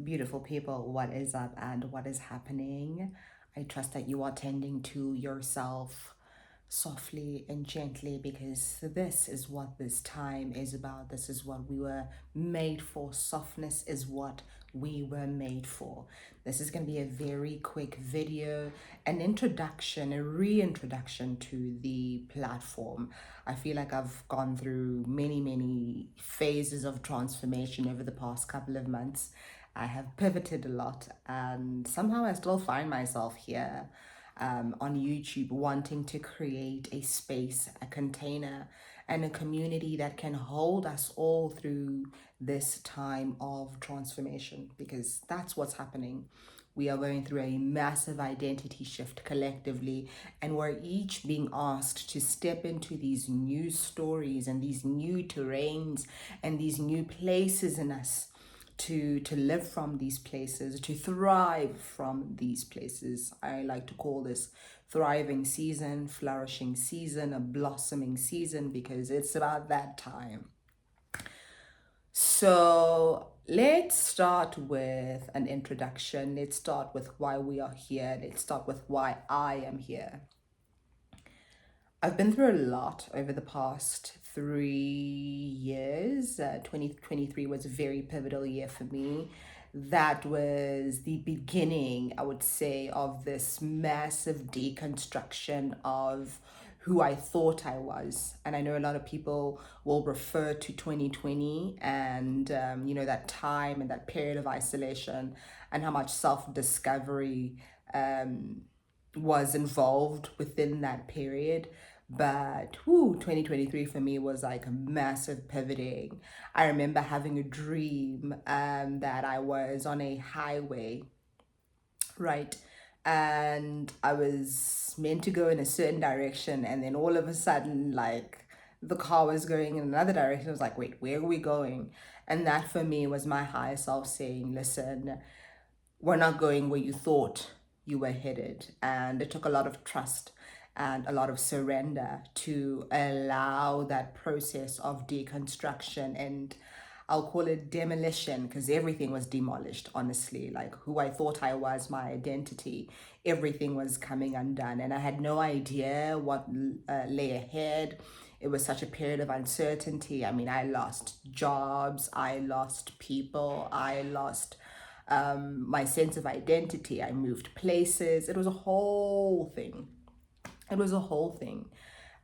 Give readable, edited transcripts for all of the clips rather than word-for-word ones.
Beautiful people, what is up and what is happening? I trust that you are tending to yourself softly and gently because this is what this time is about. This is what we were made for. Softness is what we were made for. This is going to be a very quick video, an introduction, a reintroduction to the platform. I feel like I've gone through many phases of transformation over the past couple of months. I have pivoted a lot, and somehow I still find myself here on YouTube wanting to create a space, a container, and a community that can hold us all through this time of transformation, because that's what's happening. We are going through a massive identity shift collectively, and we're each being asked to step into these new stories and these new terrains and these new places in us to live from these places, to thrive from these places. I like to call this thriving season, flourishing season, a blossoming season, because it's about that time. So let's start with an introduction. Let's start with why we are here. Let's start with why I am here. I've been through a lot over the past 3 years. 2023 was a very pivotal year for me. That was the beginning, I would say, of this massive deconstruction of who I thought I was. And I know a lot of people will refer to 2020 and, that time and that period of isolation and how much self-discovery was involved within that period. But 2023 for me was like a massive pivoting. I remember having a dream that I was on a highway, right? And I was meant to go in a certain direction, and then all of a sudden, like, the car was going in another direction. I was like, wait, where are we going? And that for me was my higher self saying, listen, we're not going where you thought you were headed. And it took a lot of trust and a lot of surrender to allow that process of deconstruction, and I'll call it demolition, because everything was demolished, honestly. Like, who I thought I was, my identity, everything was coming undone. And I had no idea what lay ahead. It was such a period of uncertainty. I mean, I lost jobs, I lost people, I lost my sense of identity. I moved places. It was a whole thing. It was a whole thing.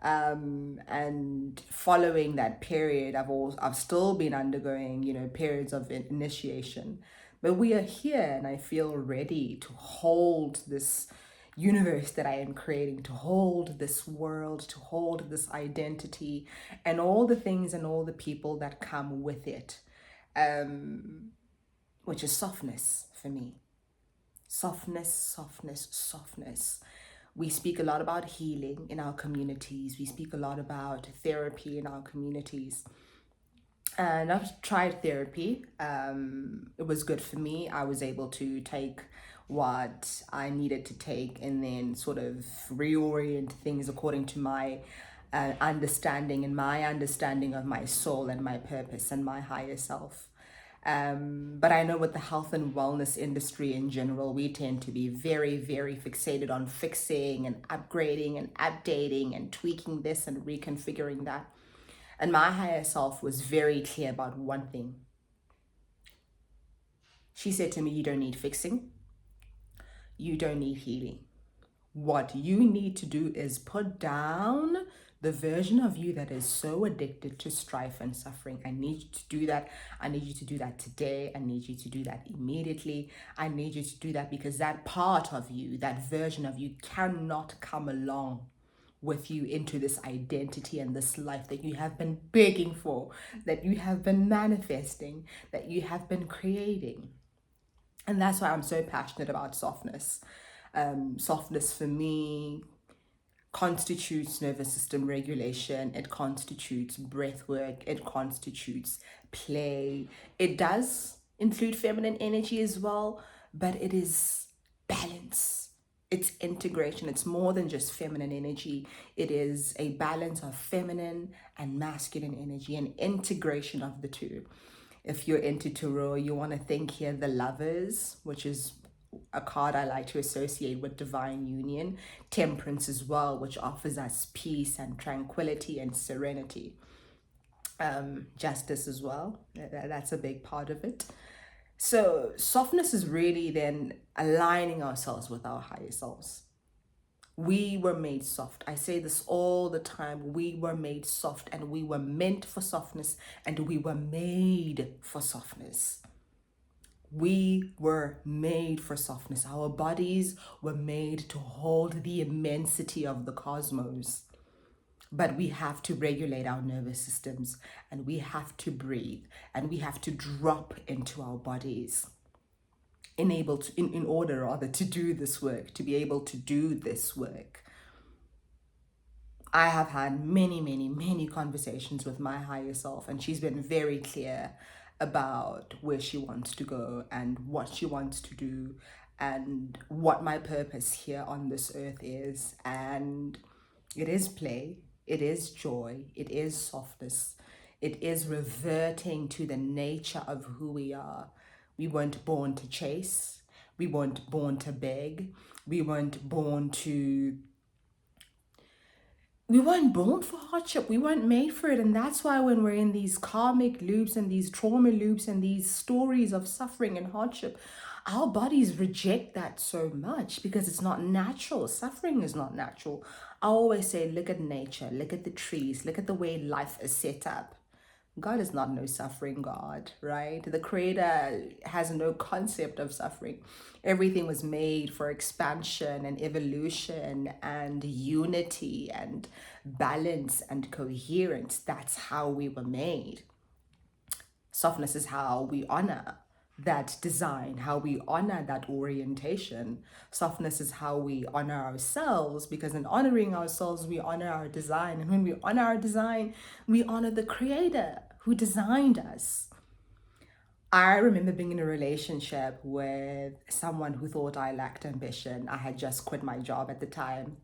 And following that period, I've still been undergoing, periods of initiation. But we are here, and I feel ready to hold this universe that I am creating, to hold this world, to hold this identity, and all the things and all the people that come with it, which is softness for me. Softness. We speak a lot about healing in our communities. We speak a lot about therapy in our communities. And I've tried therapy. It was good for me. I was able to take what I needed to take and then sort of reorient things according to my understanding and my understanding of my soul and my purpose and my higher self. But I know with the health and wellness industry in general, we tend to be very fixated on fixing and upgrading and updating and tweaking this and reconfiguring that. And my higher self was very clear about one thing. She said to me, you don't need fixing. You don't need healing. What you need to do is put down the version of you that is so addicted to strife and suffering. I need you to do that. I need you to do that today. I need you to do that immediately. I need you to do that because that part of you, that version of you, cannot come along with you into this identity and this life that you have been begging for, that you have been manifesting, that you have been creating. And that's why I'm so passionate about softness. Softness for me constitutes nervous system regulation, it constitutes breath work, it constitutes play. It does include feminine energy as well, but it is balance. It's integration. It's more than just feminine energy. It is a balance of feminine and masculine energy, an integration of the two. If you're into tarot, you want to think here the Lovers, which is a card I like to associate with divine union. Temperance as well, which offers us peace and tranquility and serenity. Justice as well. That's a big part of it. So softness is really then aligning ourselves with our higher selves. We were made soft. I say this all the time. We were made soft, and we were meant for softness, and we were made for softness. We were made for softness. Our bodies were made to hold the immensity of the cosmos. But we have to regulate our nervous systems, and we have to breathe, and we have to drop into our bodies in order rather to do this work, to be able to do this work. I have had many, many, many conversations with my higher self, and she's been very clear about where she wants to go and what she wants to do and what my purpose here on this earth is. And it is play, it is joy, it is softness, it is reverting to the nature of who we are. We weren't born to chase, we weren't born to beg, we weren't born to we weren't born for hardship. We weren't made for it. And that's why when we're in these karmic loops and these trauma loops and these stories of suffering and hardship, our bodies reject that so much because it's not natural. Suffering is not natural. I always say, look at nature, look at the trees, look at the way life is set up. God is not no suffering God, right? The creator has no concept of suffering. Everything was made for expansion and evolution and unity and balance and coherence. That's how we were made. Softness is how we honor that design, how we honor that orientation. Softness is how we honor ourselves, because in honoring ourselves, we honor our design. And when we honor our design, we honor the creator who designed us. I remember being in a relationship with someone who thought I lacked ambition. I had just quit my job at the time.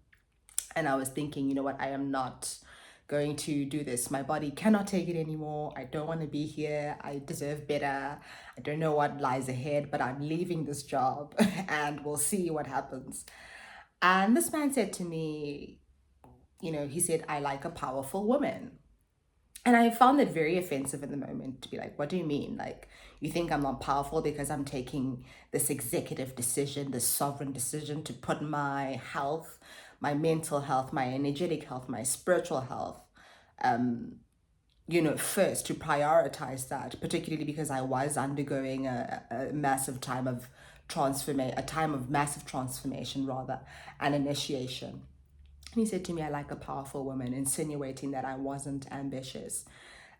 And I was thinking, you know what, I am not going to do this. My body cannot take it anymore. I don't want to be here. I deserve better. I don't know what lies ahead, but I'm leaving this job and we'll see what happens. And this man said to me, he said, I like a powerful woman. And I found it very offensive in the moment to be like, what do you mean? Like, you think I'm not powerful because I'm taking this executive decision, this sovereign decision to put my health, my mental health, my energetic health, my spiritual health, first, to prioritize that, particularly because I was undergoing a massive time of a time of massive transformation rather, and initiation. And he said to me, I like a powerful woman, insinuating that I wasn't ambitious.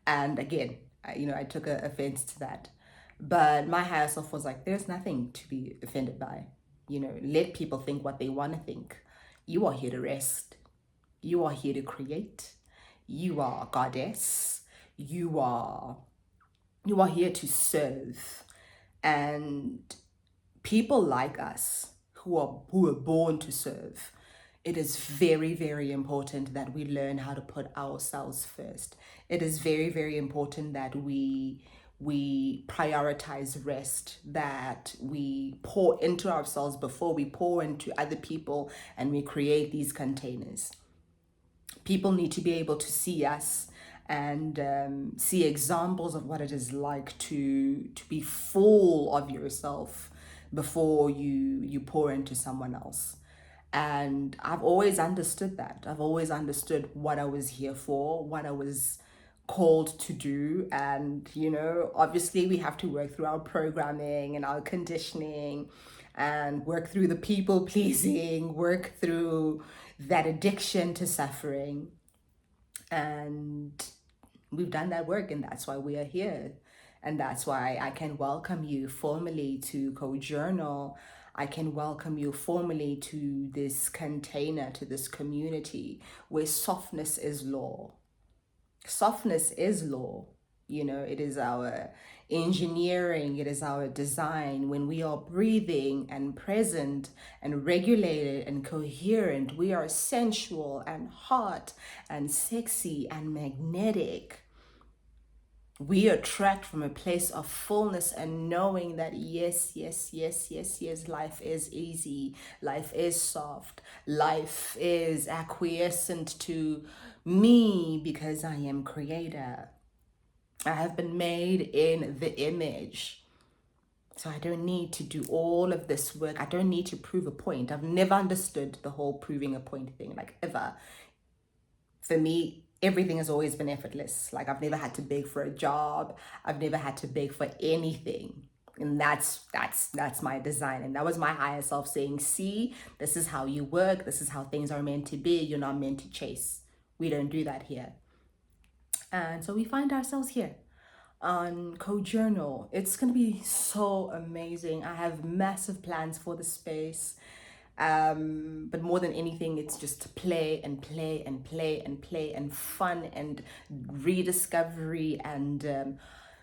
And again, I took offense to that. But my higher self was like, there's nothing to be offended by. Let people think what they want to think. You are here to rest. You are here to create. You are a goddess. You are here to serve. And people like us who are born to serve, it is very, very important that we learn how to put ourselves first. It is very, very important that we prioritize rest, that we pour into ourselves before we pour into other people, and we create these containers. People need to be able to see us and see examples of what it is like to be full of yourself before you pour into someone else. And I've always understood that. I've always understood what I was here for, what I was called to do. And, obviously we have to work through our programming and our conditioning and work through the people pleasing, work through that addiction to suffering. And we've done that work, and that's why we are here. And that's why I can welcome you formally to Co-Journal. I can welcome you formally to this container, to this community where softness is law. Softness is law. It is our engineering, it is our design. When we are breathing and present and regulated and coherent, we are sensual and hot and sexy and magnetic. We attract from a place of fullness and knowing that yes, yes, yes, yes, yes, life is easy, life is soft, life is acquiescent to me because I am creator. I have been made in the image. So I don't need to do all of this work. I don't need to prove a point. I've never understood the whole proving a point thing, like ever. For me, everything has always been effortless. Like I've never had to beg for a job. I've never had to beg for anything. And that's my design. And that was my higher self saying, see, this is how you work. This is how things are meant to be. You're not meant to chase. We don't do that here. And so we find ourselves here on Co-Journal. It's going to be so amazing. I have massive plans for the space. But more than anything, it's just to play and play and play and play and fun and rediscovery and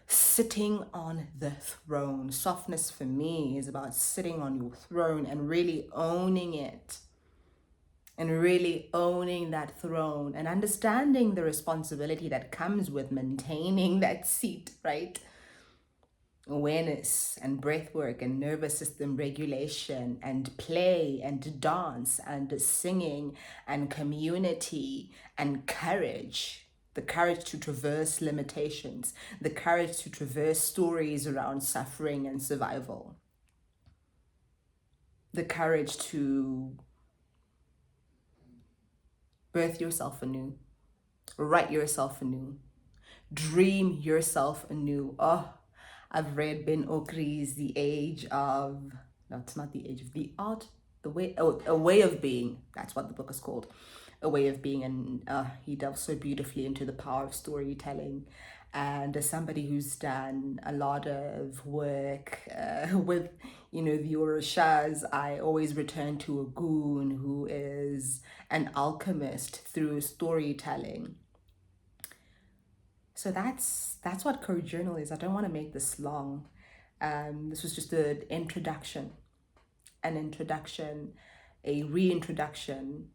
sitting on the throne. Softness for me is about sitting on your throne and really owning it, and really owning that throne and understanding the responsibility that comes with maintaining that seat, right? Awareness and breath work and nervous system regulation and play and dance and singing and community and courage. The courage to traverse limitations, the courage to traverse stories around suffering and survival, the courage to birth yourself anew, write yourself anew, dream yourself anew. Oh, I've read Ben Okri's The Age of, no, it's not The Age of the Art, the way, oh, A Way of Being. That's what the book is called, A Way of Being. And he delves so beautifully into the power of storytelling. And as somebody who's done a lot of work with, the Orishas, I always return to a goon who is an alchemist through storytelling. So that's what Co-Journal is. I don't want to make this long. This was just an introduction, a reintroduction.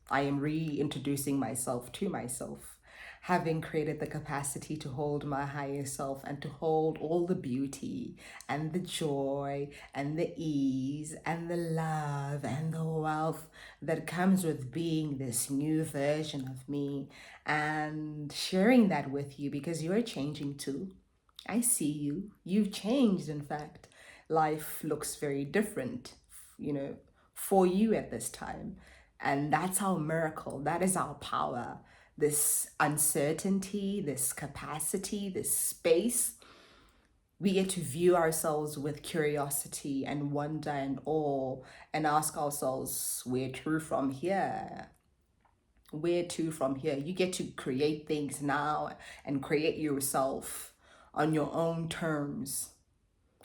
I am reintroducing myself to myself, having created the capacity to hold my higher self and to hold all the beauty and the joy and the ease and the love and the wealth that comes with being this new version of me, and sharing that with you because you're changing too. I see you. You've changed, in fact. Life looks very different, for you at this time. And that's our miracle. That is our power. This uncertainty, this capacity, this space. We get to view ourselves with curiosity and wonder and awe and ask ourselves, where to from here? Where to from here? You get to create things now and create yourself on your own terms.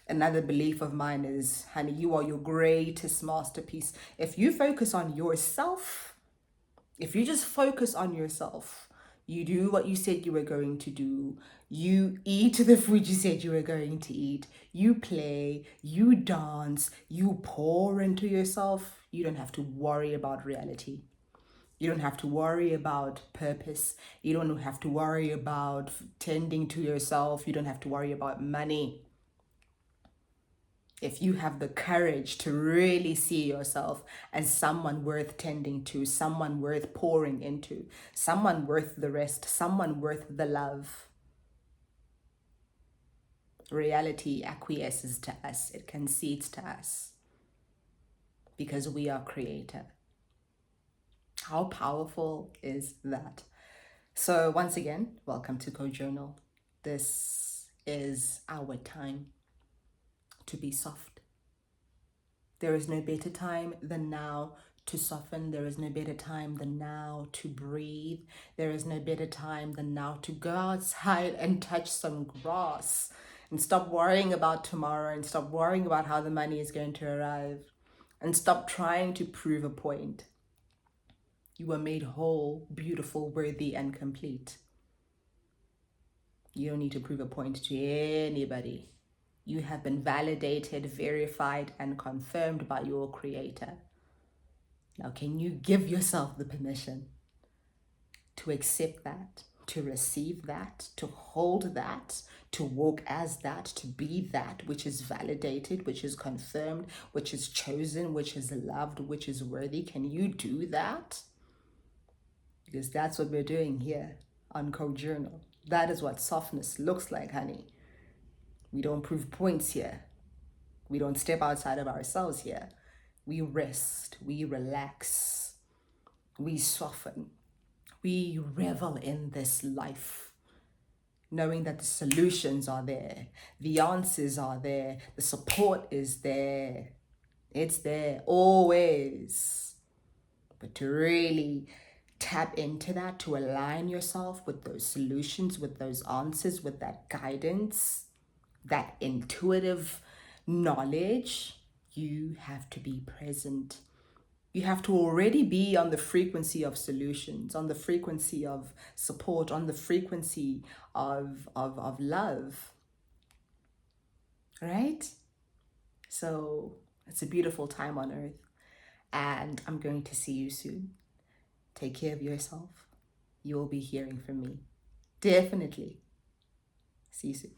Another belief of mine is, honey, you are your greatest masterpiece. If you focus on yourself, if you just focus on yourself, you do what you said you were going to do, you eat the food you said you were going to eat, you play, you dance, you pour into yourself, you don't have to worry about reality. You don't have to worry about purpose. You don't have to worry about tending to yourself. You don't have to worry about money. If you have the courage to really see yourself as someone worth tending to, someone worth pouring into, someone worth the rest, someone worth the love, reality acquiesces to us. It concedes to us because we are creator. How powerful is that? So once again, welcome to Co-Journal. This is our time to be soft. There is no better time than now to soften. There is no better time than now to breathe. There is no better time than now to go outside and touch some grass and stop worrying about tomorrow and stop worrying about how the money is going to arrive and stop trying to prove a point. You were made whole, beautiful, worthy, and complete. You don't need to prove a point to anybody. You have been validated, verified, and confirmed by your creator. Now, can you give yourself the permission to accept that, to receive that, to hold that, to walk as that, to be that which is validated, which is confirmed, which is chosen, which is loved, which is worthy? Can you do that? Because that's what we're doing here on Co-Journal. That is what softness looks like, honey. We don't prove points here. We don't step outside of ourselves here. We rest, we relax, we soften, we revel in this life, knowing that the solutions are there, the answers are there, the support is there. It's there always. But to really tap into that, to align yourself with those solutions, with those answers, with that guidance, that intuitive knowledge, you have to be present. You have to already be on the frequency of solutions, on the frequency of support, on the frequency of love, right? So it's a beautiful time on earth, and I'm going to see you soon. Take care of yourself. You will be hearing from me. Definitely. See you soon.